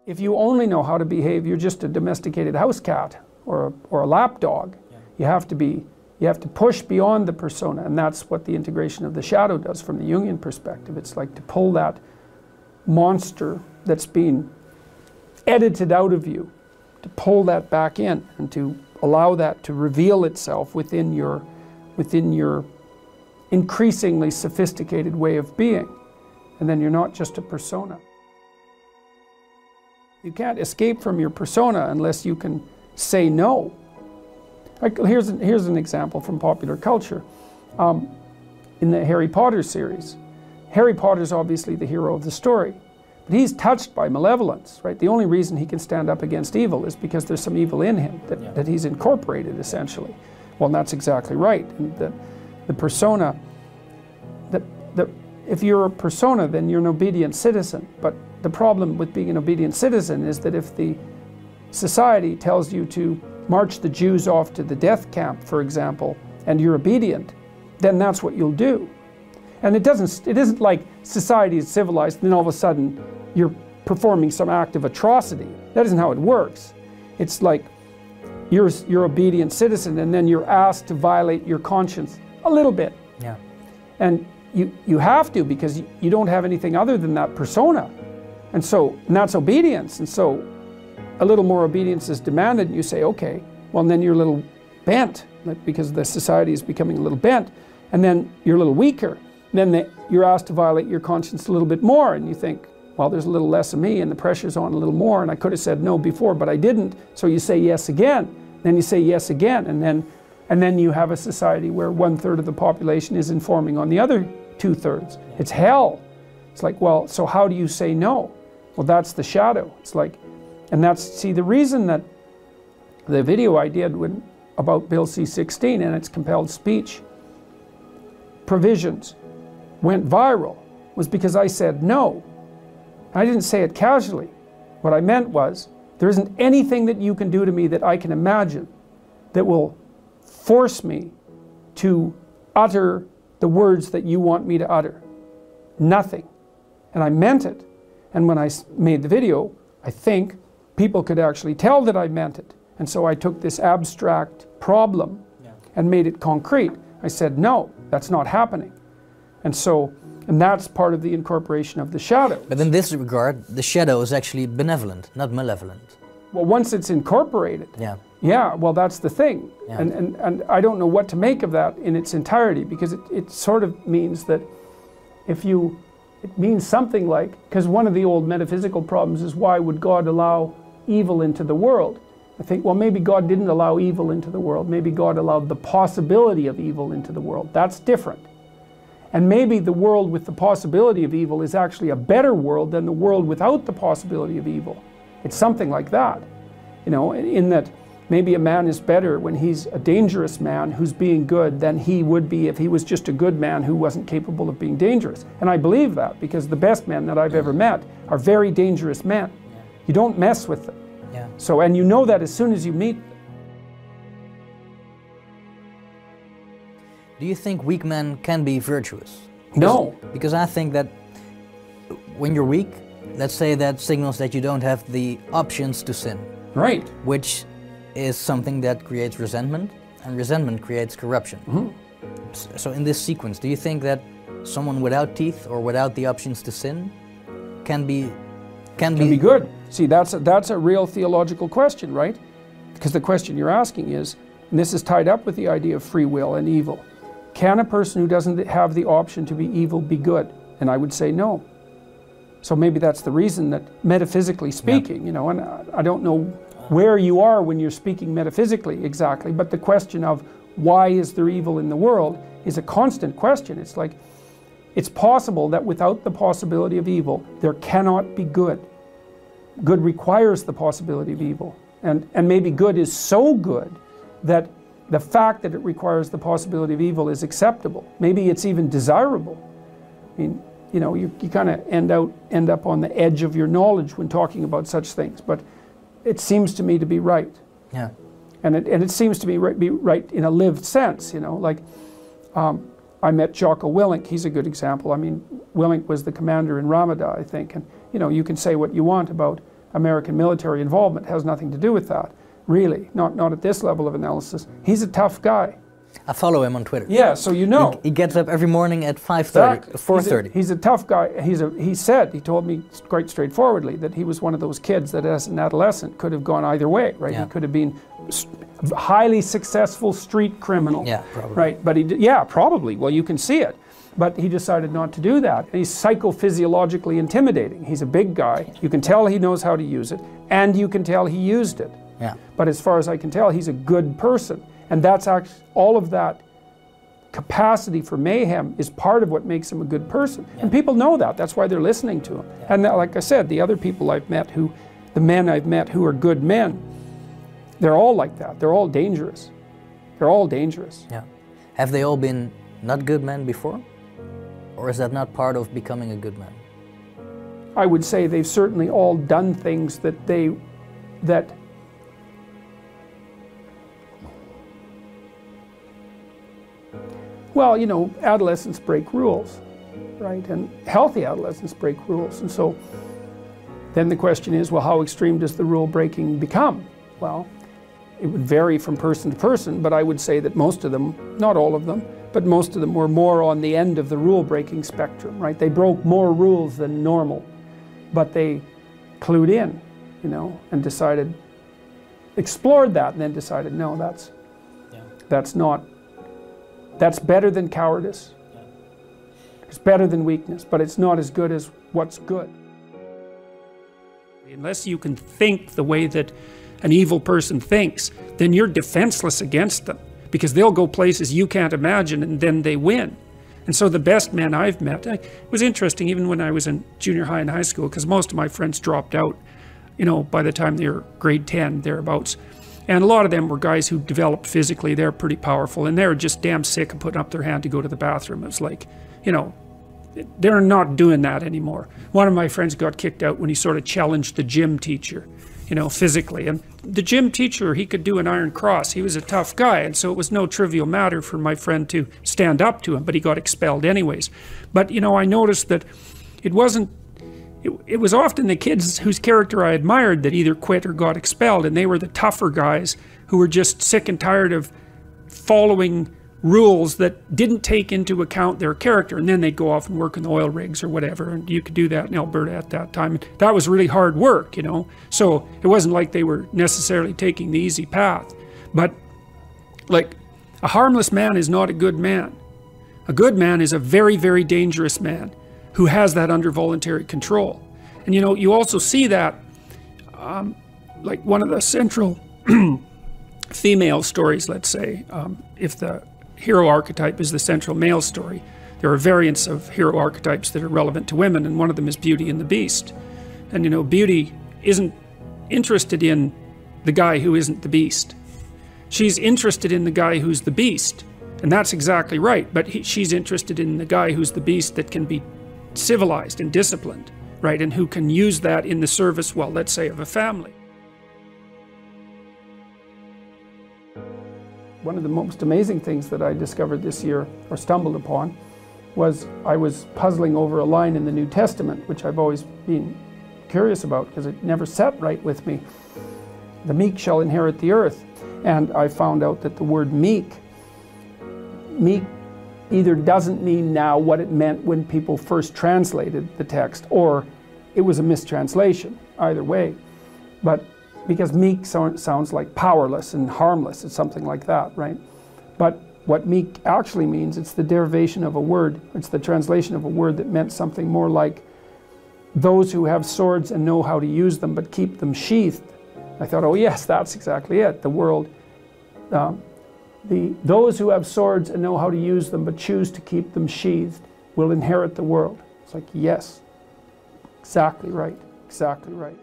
If you only know how to behave, you're just a domesticated house cat or a lap dog. Yeah. You have to push beyond the persona, and that's what the integration of the shadow does from the Jungian perspective. It's like to pull that monster that's been edited out of you, to pull that back in and to allow that to reveal itself within your increasingly sophisticated way of being. And then you're not just a persona. You can't escape from your persona unless you can say no. Like, here's an example from popular culture. In the Harry Potter series, Harry Potter's obviously the hero of the story, but he's touched by malevolence, right? The only reason he can stand up against evil is because there's some evil in him that he's incorporated, essentially. Well, that's exactly right. And the persona, if you're a persona, then you're an obedient citizen. But the problem with being an obedient citizen is that if the society tells you to march the Jews off to the death camp, for example, and you're obedient, then that's what you'll do. And it isn't like society is civilized and then all of a sudden you're performing some act of atrocity. That isn't how it works. It's like you're an obedient citizen and then you're asked to violate your conscience a little bit. Yeah. And you have to, because you don't have anything other than that persona. And that's obedience. And so a little more obedience is demanded, and you say, okay, well, then you're a little bent, because the society is becoming a little bent, and then you're a little weaker. Then you're asked to violate your conscience a little bit more, and you think, well, there's a little less of me, and the pressure's on a little more, and I could have said no before, but I didn't. So you say yes again, then you say yes again, and then you have a society where 1/3 of the population is informing on the other 2/3. It's hell. It's like, well, so how do you say no? Well, that's the shadow. It's like, and see, the reason that the video I did about Bill C-16 and its compelled speech provisions went viral was because I said no. I didn't say it casually. What I meant was, there isn't anything that you can do to me that I can imagine that will force me to utter the words that you want me to utter. Nothing. And I meant it. And when I made the video, I think people could actually tell that I meant it. And so I took this abstract problem and made it concrete. I said, no, that's not happening. And that's part of the incorporation of the shadow. But in this regard, the shadow is actually benevolent, not malevolent. Well, once it's incorporated. Yeah, well, that's the thing. Yeah. And I don't know what to make of that in its entirety, because it sort of means that it means something like, because one of the old metaphysical problems is, why would God allow evil into the world? I think, well, maybe God didn't allow evil into the world. Maybe God allowed the possibility of evil into the world. That's different. And maybe the world with the possibility of evil is actually a better world than the world without the possibility of evil. It's something like that, you know, in that maybe a man is better when he's a dangerous man who's being good than he would be if he was just a good man who wasn't capable of being dangerous. And I believe that, because the best men that I've ever met are very dangerous men. You don't mess with them. So, and you know that as soon as you meet them. Do you think weak men can be virtuous? No. Because I think that when you're weak, let's say that signals that you don't have the options to sin. Right. Which is something that creates resentment, and resentment creates corruption. Mm-hmm. So in this sequence, do you think that someone without teeth or without the options to sin can be good? See, that's a real theological question, right? Because the question you're asking is, and this is tied up with the idea of free will and evil. Can a person who doesn't have the option to be evil be good? And I would say no. So maybe that's the reason that, metaphysically speaking, you know, and I don't know where you are when you're speaking metaphysically exactly, but the question of why is there evil in the world is a constant question. It's like, it's possible that without the possibility of evil, there cannot be good. Good requires the possibility of evil. And maybe good is so good that the fact that it requires the possibility of evil is acceptable. Maybe it's even desirable. I mean, you know, you kind of end up on the edge of your knowledge when talking about such things, but it seems to me to be right. Yeah. And it seems to be right in a lived sense, you know, like I met Jocko Willink. He's a good example. I mean, Willink was the commander in Ramada, I think, and you know, you can say what you want about American military involvement. It has nothing to do with that, really, not at this level of analysis. He's a tough guy. I follow him on Twitter. Yeah, so you know. He gets up every morning at 5:30, 4:30. He's a tough guy. He told me quite straightforwardly that he was one of those kids that as an adolescent could have gone either way, right? Yeah. He could have been a highly successful street criminal. Yeah, probably. Right, but yeah, probably. Well, you can see it. But he decided not to do that. He's psychophysiologically intimidating. He's a big guy. You can tell he knows how to use it, and you can tell he used it. Yeah. But as far as I can tell, he's a good person. And that's actually, all of that capacity for mayhem is part of what makes him a good person. Yeah. And people know that. That's why they're listening to him. Yeah. And like I said, the other people I've met the men I've met who are good men, they're all like that. They're all dangerous. They're all dangerous. Yeah. Have they all been not good men before? Or is that not part of becoming a good man? I would say they've certainly all done things that well, you know, adolescents break rules, right? And healthy adolescents break rules. And so then the question is, well, how extreme does the rule breaking become? Well, it would vary from person to person, but I would say that most of them, not all of them, but most of them were more on the end of the rule breaking spectrum, right? They broke more rules than normal, but they clued in, you know, and explored that and then decided, no, that's better than cowardice. Yeah. It's better than weakness, but it's not as good as what's good. Unless you can think the way that an evil person thinks, then you're defenseless against them, because they'll go places you can't imagine and then they win. And so the best men I've met, it was interesting even when I was in junior high and high school, because most of my friends dropped out, you know, by the time they were grade 10, thereabouts. And a lot of them were guys who developed physically. They're pretty powerful, and they're just damn sick of putting up their hand to go to the bathroom. It was like, you know, they're not doing that anymore. One of my friends got kicked out when he sort of challenged the gym teacher, you know, physically. And the gym teacher, he could do an iron cross. He was a tough guy, and so it was no trivial matter for my friend to stand up to him, but he got expelled anyways. But, you know, I noticed that it wasn't, it was often the kids whose character I admired that either quit or got expelled, and they were the tougher guys who were just sick and tired of following rules that didn't take into account their character, and then they'd go off and work in the oil rigs or whatever, and you could do that in Alberta at that time. And that was really hard work, you know, so it wasn't like they were necessarily taking the easy path. But like, a harmless man is not a good man. A good man is a very, very dangerous man who has that under voluntary control. And you know, you also see that, like one of the central female stories, let's say, if the hero archetype is the central male story, there are variants of hero archetypes that are relevant to women, and one of them is Beauty and the Beast. And you know, Beauty isn't interested in the guy who isn't the beast. She's interested in the guy who's the beast, and that's exactly right, but she's interested in the guy who's the beast that can be civilized and disciplined, right, and who can use that in the service, well, let's say, of a family. One of the most amazing things that I discovered this year, or stumbled upon, was I was puzzling over a line in the New Testament, which I've always been curious about because it never sat right with me. The meek shall inherit the earth. And I found out that the word meek either doesn't mean now what it meant when people first translated the text, or it was a mistranslation, either way. But because meek sounds like powerless and harmless, it's something like that, right? But what meek actually means, it's the derivation of a word, it's the translation of a word that meant something more like those who have swords and know how to use them but keep them sheathed. I thought, oh yes, that's exactly it. The world, those who have swords and know how to use them but choose to keep them sheathed will inherit the world. It's like, yes, exactly right, exactly right.